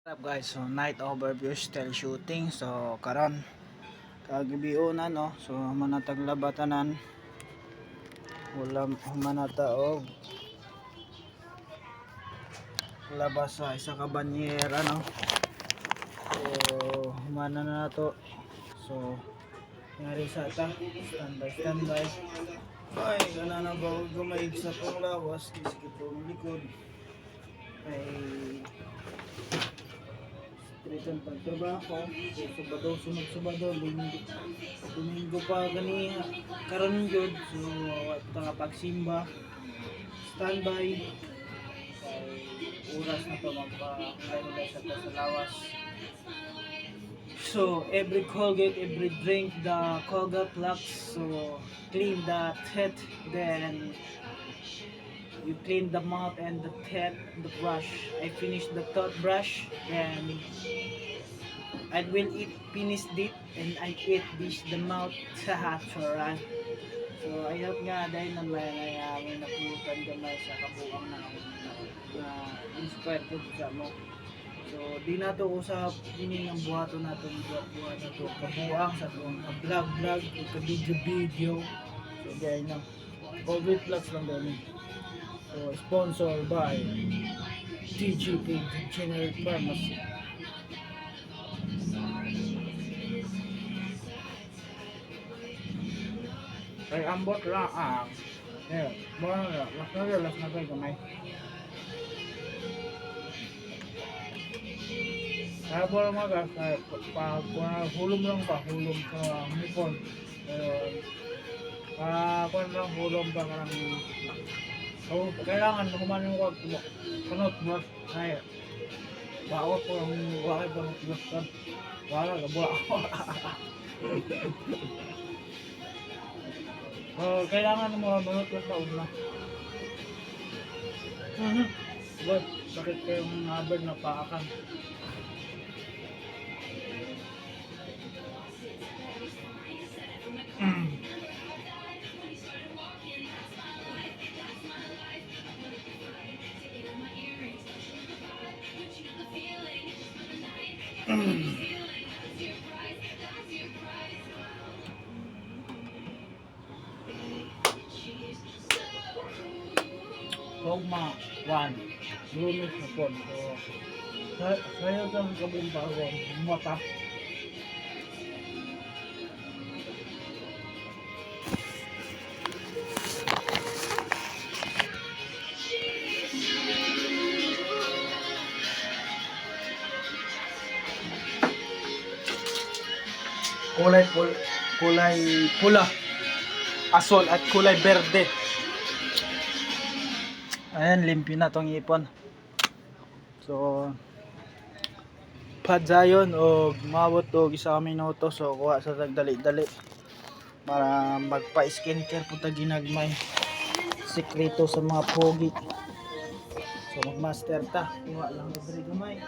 What's up guys, so night overview still shooting. So karon kagabiuna no, so manatag labatanan wala humanata og labas sa isa ka banyera no. So humana na nato. So ngari sa ta standby. Ay kana na ba gumayig sa tong lawas kisig itong likod. Ay Triton pagtrabaho, Sabado, sunod Sabado, Domingo pa gani karon gyud. So ito nga pagsimba, standby kay oras na to magpa-nila sa lawas. So every Colgate, every drink the Colgate Lux, so clean the teeth, then you clean the mouth and the teeth, the brush. I finished the toothbrush, then I will eat finish it and I eat this the mouth sa charan. So ayot nga dahil na may napulutan gamay sa kabuang na inspired ko sa mo. So di na to usap ini ng buhato na to buhat na to kabuang sa to vlog o video. So gaya na COVID vlogs lang dali. So sponsored by TGP Generic Pharmacy. Ay ambot lang ang bono na las na kayo kamay. Kaya po lang mga hulom lang pa, hulom sa hipon. Kung lang hulom pa karang so, kailangan humanin ko kanot bros kaya baot po ang wakay pa ng bros kan wala gabula ako. So kailangan mo manot lang pa una. But bakit kayong habad na paakan? Dogma 1 Lumis na po. So sayo sa kabumbagon mata. Kulay pula, asol at kulay berde. Ayan, limpyo na tong ipon. So padzayon o mabot og isa ka minuto, so kuha sa tagdali-dali para magpa skincare po ta ginagmay sikreto sa mga pogi. So magmaster ta, kuha lang diri gamay.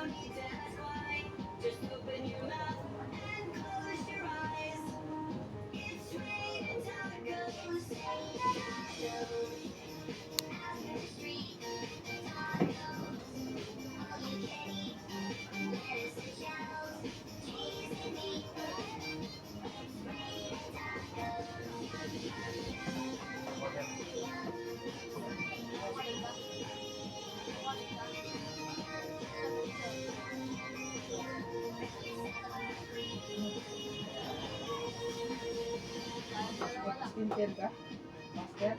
Skincare ka? Master?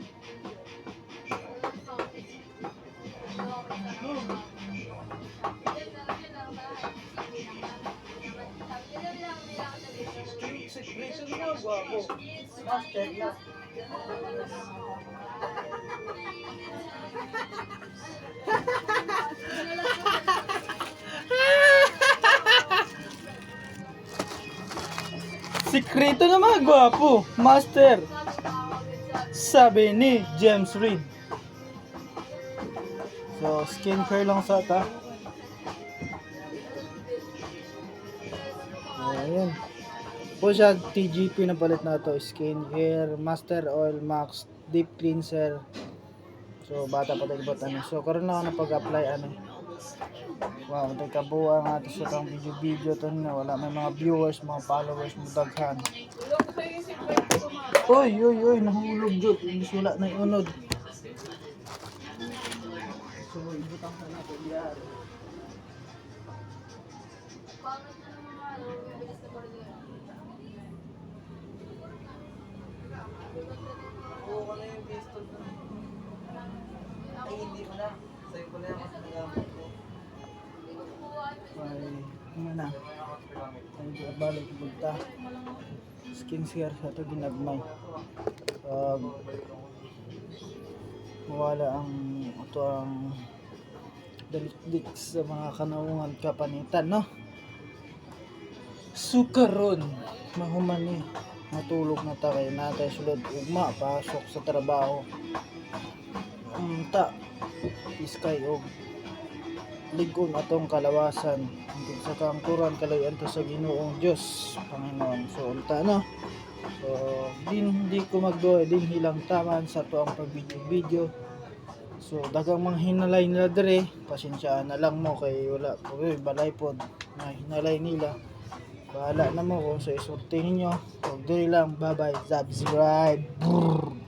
Secretion na, guwapo. Master na. Sikreto na mga gwapo, master. Sabi ni James Reid. So, skincare lang sa ta. Ayan. Po siya, TGP na palit na to. Skincare, Master Oil Max, Deep Cleanser. So, bata pa tayo ano. So, karoon lang ako na pag-apply ano. Wow, tay kabuang ato sa kang video to na wala may mga viewers, mga followers mo daghan. Oy, nahulog jud, imbis wala na unod. So, ibutang sa nato diyan. Oo, ano yung pistol ko? Ay, hindi mo na. Sa'yo ko na yung mas nagamit ko. Ay, ano na. Ay, balik bulta. Skin care sa ito ginagmay. Mawala ang ito ang dalikdik sa mga kanaungan kapanitan, no? Sukaron, mahuman ni. Matulog na ta kay natay sulod ugma pasok sa trabaho. Ta iskay og ligon atong kalawasan hangtod sa kangkuran kalayan to sa Ginoong Dios Panginoon. So unta no. So di ko magduwa din hilang taman sa to ang pag-video. So dagang mga hinalay nila dire, pasensyaan na lang mo kay wala oy balay pod na hinalay nila. Bahala na mo kung sa isorte ninyo. Huwag diri lang, bye bye, subscribe. Brrr.